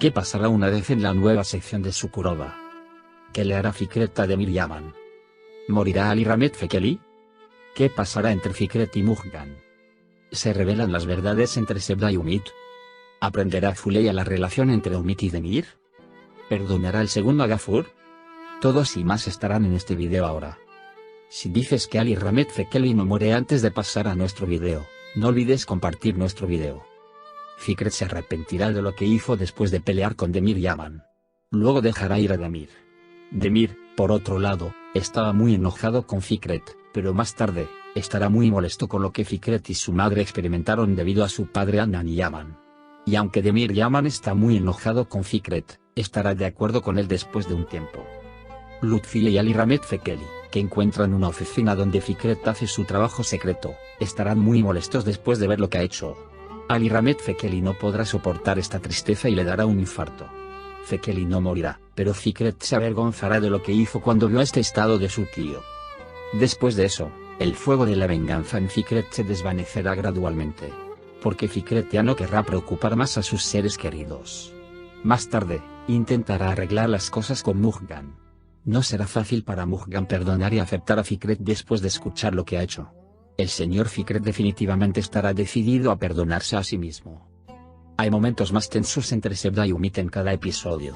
¿Qué pasará una vez en la nueva sección de Sukurova? ¿Qué le hará Fikret a Demir Yaman? ¿Morirá Ali Ramet Fekeli? ¿Qué pasará entre Fikret y Mughgan? ¿Se revelan las verdades entre Sebda y Umit? ¿Aprenderá Fuleya la relación entre Umit y Demir? ¿Perdonará el segundo a Gafur? Todos y más estarán en este video ahora. Si dices que Ali Ramet Fekeli no muere antes de pasar a nuestro video, no olvides compartir nuestro video. Fikret se arrepentirá de lo que hizo después de pelear con Demir Yaman. Luego dejará ir a Demir. Demir, por otro lado, estaba muy enojado con Fikret, pero más tarde, estará muy molesto con lo que Fikret y su madre experimentaron debido a su padre Adnan Yaman. Y aunque Demir Yaman está muy enojado con Fikret, estará de acuerdo con él después de un tiempo. Lutfi y Ali Ramet Fekeli, que encuentran una oficina donde Fikret hace su trabajo secreto, estarán muy molestos después de ver lo que ha hecho. Ali Ramet Fekeli no podrá soportar esta tristeza y le dará un infarto. Fekeli no morirá, pero Fikret se avergonzará de lo que hizo cuando vio este estado de su tío. Después de eso, el fuego de la venganza en Fikret se desvanecerá gradualmente. Porque Fikret ya no querrá preocupar más a sus seres queridos. Más tarde, intentará arreglar las cosas con Mughgan. No será fácil para Mughgan perdonar y aceptar a Fikret después de escuchar lo que ha hecho. El señor Fikret definitivamente estará decidido a perdonarse a sí mismo. Hay momentos más tensos entre Sebda y Umit en cada episodio.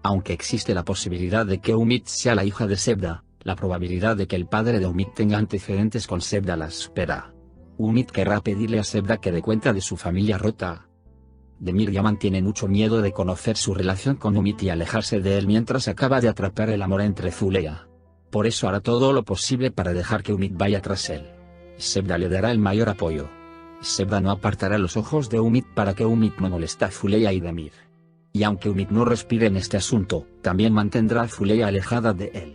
Aunque existe la posibilidad de que Umit sea la hija de Sebda, la probabilidad de que el padre de Umit tenga antecedentes con Sebda la supera. Umit querrá pedirle a Sebda que dé cuenta de su familia rota. Demir Yaman tiene mucho miedo de conocer su relación con Umit y alejarse de él mientras acaba de atrapar el amor entre Fuleya. Por eso hará todo lo posible para dejar que Umit vaya tras él. Sebda le dará el mayor apoyo. Sebda no apartará los ojos de Umit para que Umit no moleste a Fuleya y Demir. Y aunque Umit no respire en este asunto, también mantendrá a Fuleya alejada de él.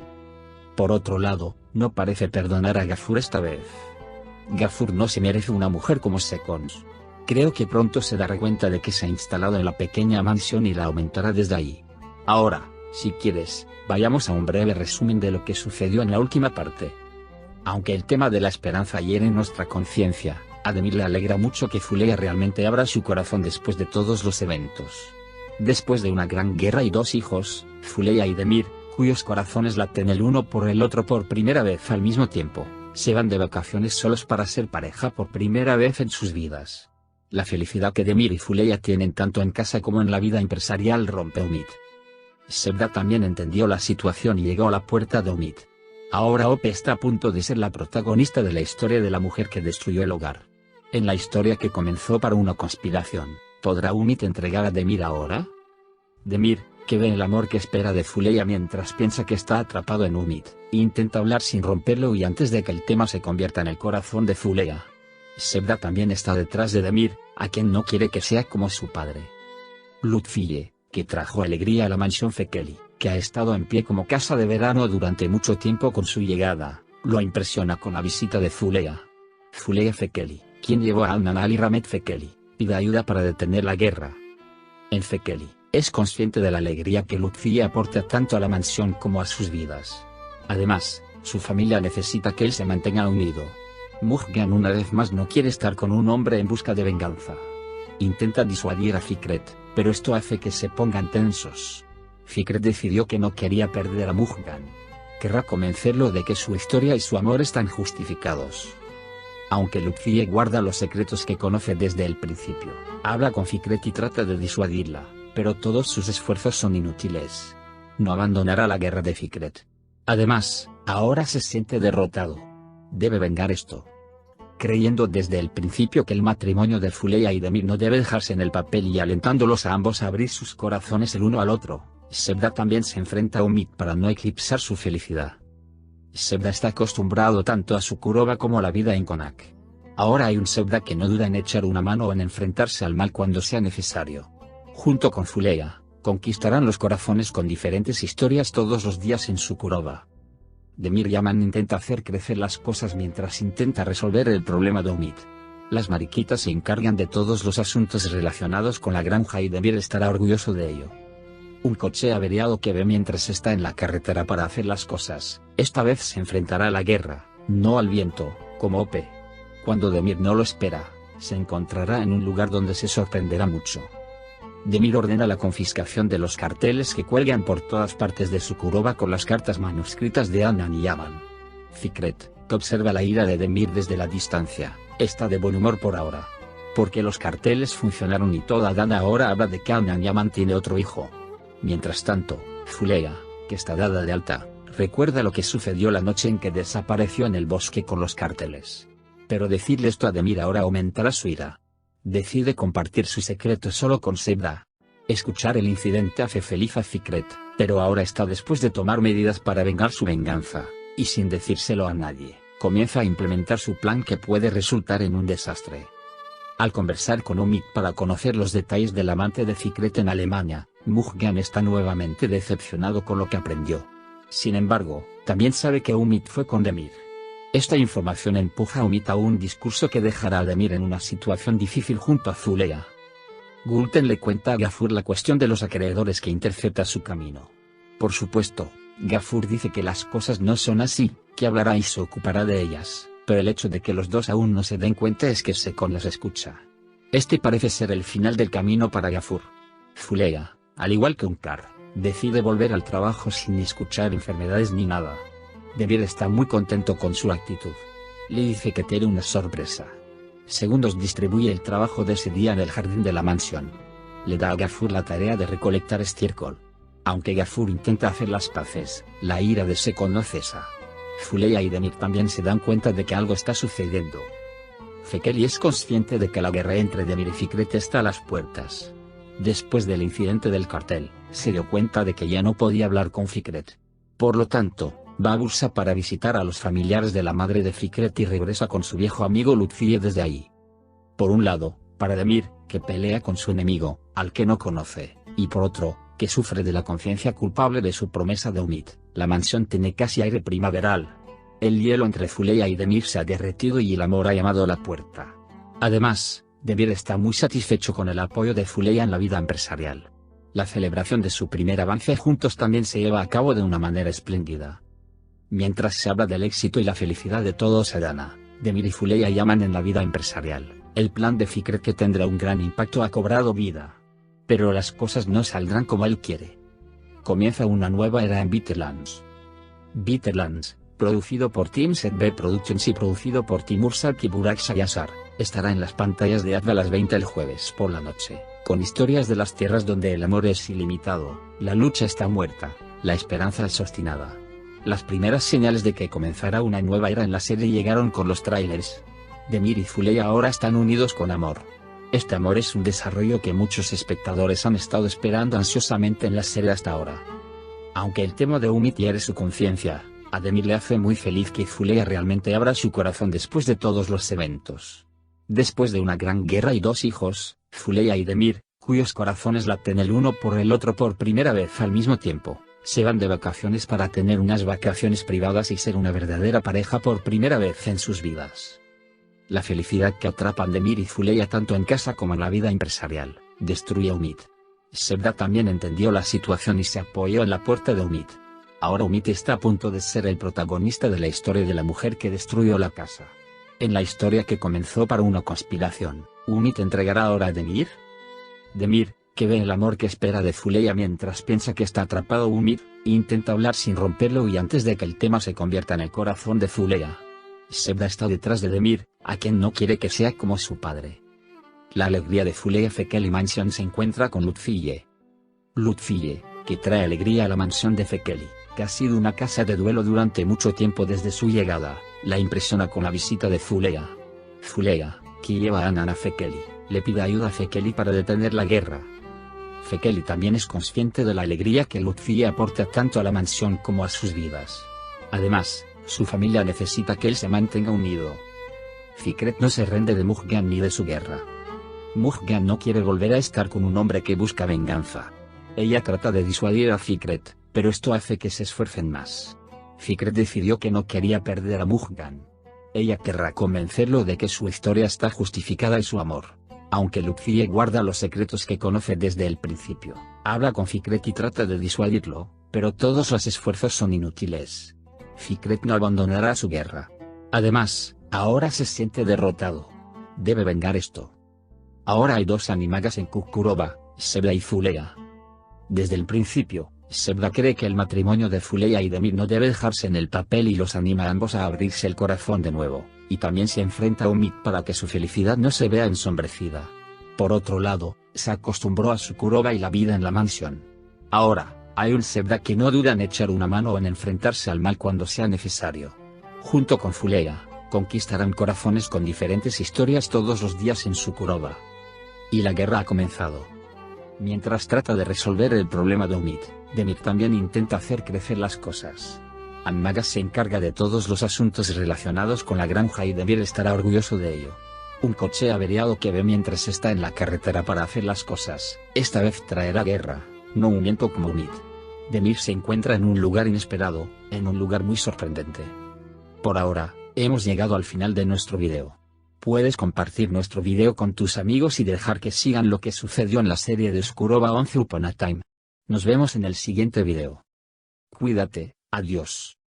Por otro lado, no parece perdonar a Gafur esta vez. Gafur no se merece una mujer como Sekons. Creo que pronto se dará cuenta de que se ha instalado en la pequeña mansión y la aumentará desde ahí. Ahora, si quieres, vayamos a un breve resumen de lo que sucedió en la última parte. Aunque el tema de la esperanza hiere nuestra conciencia, a Demir le alegra mucho que Fuleya realmente abra su corazón después de todos los eventos. Después de una gran guerra y dos hijos, Fuleya y Demir, cuyos corazones laten el uno por el otro por primera vez al mismo tiempo, se van de vacaciones solos para ser pareja por primera vez en sus vidas. La felicidad que Demir y Fuleya tienen tanto en casa como en la vida empresarial rompe Umit. Sebda también entendió la situación y llegó a la puerta de Umit. Ahora Ope está a punto de ser la protagonista de la historia de la mujer que destruyó el hogar. En la historia que comenzó para una conspiración, ¿podrá Umit entregar a Demir ahora? Demir, que ve el amor que espera de Fuleya mientras piensa que está atrapado en Umit, intenta hablar sin romperlo y antes de que el tema se convierta en el corazón de Fuleya. Sebda también está detrás de Demir, a quien no quiere que sea como su padre. Lutfiye, que trajo alegría a la mansión Fekeli, que ha estado en pie como casa de verano durante mucho tiempo con su llegada, lo impresiona con la visita de Fuleya. Fuleya Fekeli, quien llevó a Adnan Ali Ramet Fekeli, pide ayuda para detener la guerra. En Fekeli, es consciente de la alegría que Lutfiye aporta tanto a la mansión como a sus vidas. Además, su familia necesita que él se mantenga unido. Mughgan una vez más no quiere estar con un hombre en busca de venganza. Intenta disuadir a Fikret, pero esto hace que se pongan tensos. Fikret decidió que no quería perder a Mughgan. Querrá convencerlo de que su historia y su amor están justificados. Aunque Lutfiye guarda los secretos que conoce desde el principio, habla con Fikret y trata de disuadirla, pero todos sus esfuerzos son inútiles. No abandonará la guerra de Fikret. Además, ahora se siente derrotado. Debe vengar esto. Creyendo desde el principio que el matrimonio de Fuleya y Demir no debe dejarse en el papel y alentándolos a ambos a abrir sus corazones el uno al otro, Sebda también se enfrenta a Umit para no eclipsar su felicidad. Sebda está acostumbrado tanto a Sukurova como a la vida en Konak. Ahora hay un Sebda que no duda en echar una mano o en enfrentarse al mal cuando sea necesario. Junto con Fuleya, conquistarán los corazones con diferentes historias todos los días en Sukurova. Demir Yaman intenta hacer crecer las cosas mientras intenta resolver el problema de Umit. Las mariquitas se encargan de todos los asuntos relacionados con la granja y Demir estará orgulloso de ello. Un coche averiado que ve mientras está en la carretera para hacer las cosas, esta vez se enfrentará a la guerra, no al viento, como Ope. Cuando Demir no lo espera, se encontrará en un lugar donde se sorprenderá mucho. Demir ordena la confiscación de los carteles que cuelgan por todas partes de Sukurova con las cartas manuscritas de Anan y Yaman. Fikret, que observa la ira de Demir desde la distancia, está de buen humor por ahora. Porque los carteles funcionaron y toda Dana ahora habla de que Anan Yaman tiene otro hijo. Mientras tanto, Zulea, que está dada de alta, recuerda lo que sucedió la noche en que desapareció en el bosque con los carteles. Pero decirle esto a Demir ahora aumentará su ira. Decide compartir su secreto solo con Sebda. Escuchar el incidente hace feliz a Fikret, pero ahora está después de tomar medidas para vengar su venganza, y sin decírselo a nadie, comienza a implementar su plan que puede resultar en un desastre. Al conversar con Umit para conocer los detalles del amante de Fikret en Alemania, Mujgan está nuevamente decepcionado con lo que aprendió. Sin embargo, también sabe que Umit fue con Demir. Esta información empuja a Umit a un discurso que dejará a Demir en una situación difícil junto a Zulea. Gulten le cuenta a Gafur la cuestión de los acreedores que intercepta su camino. Por supuesto, Gafur dice que las cosas no son así, que hablará y se ocupará de ellas, pero el hecho de que los dos aún no se den cuenta es que Sekon las escucha. Este parece ser el final del camino para Gafur. Zulea, al igual que Unkar, decide volver al trabajo sin ni escuchar enfermedades ni nada. Demir está muy contento con su actitud. Le dice que tiene una sorpresa. Segundos distribuye el trabajo de ese día en el jardín de la mansión. Le da a Gafur la tarea de recolectar estiércol. Aunque Gafur intenta hacer las paces, la ira de Sekon no cesa. Zulea y Demir también se dan cuenta de que algo está sucediendo. Fekeli es consciente de que la guerra entre Demir y Fikret está a las puertas. Después del incidente del cartel, se dio cuenta de que ya no podía hablar con Fikret. Por lo tanto, va a Bursa para visitar a los familiares de la madre de Fikret y regresa con su viejo amigo Lutfiye desde ahí. Por un lado, para Demir, que pelea con su enemigo, al que no conoce, y por otro, que sufre de la conciencia culpable de su promesa de Umit, la mansión tiene casi aire primaveral. El hielo entre Zulea y Demir se ha derretido y el amor ha llamado a la puerta. Además, Demir está muy satisfecho con el apoyo de Zulea en la vida empresarial. La celebración de su primer avance juntos también se lleva a cabo de una manera espléndida. Mientras se habla del éxito y la felicidad de todos a Dana, Demir y Zulea llaman en la vida empresarial. El plan de Fikret que tendrá un gran impacto ha cobrado vida. Pero las cosas no saldrán como él quiere. Comienza una nueva era en Bitterlands. Bitterlands, producido por Team Set B Productions y producido por Timur Salk y Burak Sayasar, estará en las pantallas de Adva a las 20 el jueves por la noche, con historias de las tierras donde el amor es ilimitado, la lucha está muerta, la esperanza es obstinada. Las primeras señales de que comenzará una nueva era en la serie llegaron con los trailers. Demir y Zulea ahora están unidos con amor. Este amor es un desarrollo que muchos espectadores han estado esperando ansiosamente en la serie hasta ahora. Aunque el tema de Umit hiere su conciencia, a Demir le hace muy feliz que Zulea realmente abra su corazón después de todos los eventos. Después de una gran guerra y dos hijos, Zulea y Demir, cuyos corazones laten el uno por el otro por primera vez al mismo tiempo, se van de vacaciones para tener unas vacaciones privadas y ser una verdadera pareja por primera vez en sus vidas. La felicidad que atrapan Demir y Zulea tanto en casa como en la vida empresarial, destruye a Umit. Sebda también entendió la situación y se apoyó en la puerta de Umit. Ahora Umit está a punto de ser el protagonista de la historia de la mujer que destruyó la casa. En la historia que comenzó para una conspiración, Umit entregará ahora a Demir. Demir, que ve el amor que espera de Zulea mientras piensa que está atrapado Umit, intenta hablar sin romperlo y antes de que el tema se convierta en el corazón de Zulea. Sebda está detrás de Demir, a quien no quiere que sea como su padre. La alegría de Zulea Fekeli Mansion se encuentra con Lutfiye. Lutfiye, que trae alegría a la mansión de Fekeli, que ha sido una casa de duelo durante mucho tiempo desde su llegada, la impresiona con la visita de Zulea. Zulea, que lleva a Anan a Fekeli, le pide ayuda a Fekeli para detener la guerra. Fekeli también es consciente de la alegría que Lutfiye aporta tanto a la mansión como a sus vidas. Además, su familia necesita que él se mantenga unido. Fikret no se rende de Mujgan ni de su guerra. Mujgan no quiere volver a estar con un hombre que busca venganza. Ella trata de disuadir a Fikret, pero esto hace que se esfuercen más. Fikret decidió que no quería perder a Mujgan. Ella querrá convencerlo de que su historia está justificada y su amor. Aunque Lutfiye guarda los secretos que conoce desde el principio, habla con Fikret y trata de disuadirlo, pero todos los esfuerzos son inútiles. Fikret no abandonará su guerra. Además, ahora se siente derrotado. Debe vengar esto. Ahora hay dos animagas en Kukurova, Sebda y Fuleya. Desde el principio, Sebda cree que el matrimonio de Fuleya y Demir no debe dejarse en el papel y los anima a ambos a abrirse el corazón de nuevo, y también se enfrenta a Umid para que su felicidad no se vea ensombrecida. Por otro lado, se acostumbró a Sukurova y la vida en la mansión. Ahora, hay un Sebda que no duda en echar una mano o en enfrentarse al mal cuando sea necesario. Junto con Fuleya, conquistarán corazones con diferentes historias todos los días en Sukurova. Y la guerra ha comenzado. Mientras trata de resolver el problema de Umid, Demir también intenta hacer crecer las cosas. Anmagas se encarga de todos los asuntos relacionados con la granja y Demir estará orgulloso de ello. Un coche averiado que ve mientras está en la carretera para hacer las cosas, esta vez traerá guerra, no un viento como Umid. Demir se encuentra en un lugar inesperado, en un lugar muy sorprendente. Por ahora, hemos llegado al final de nuestro video. Puedes compartir nuestro video con tus amigos y dejar que sigan lo que sucedió en la serie de Sukurova Once Upon a Time. Nos vemos en el siguiente video. Cuídate, adiós.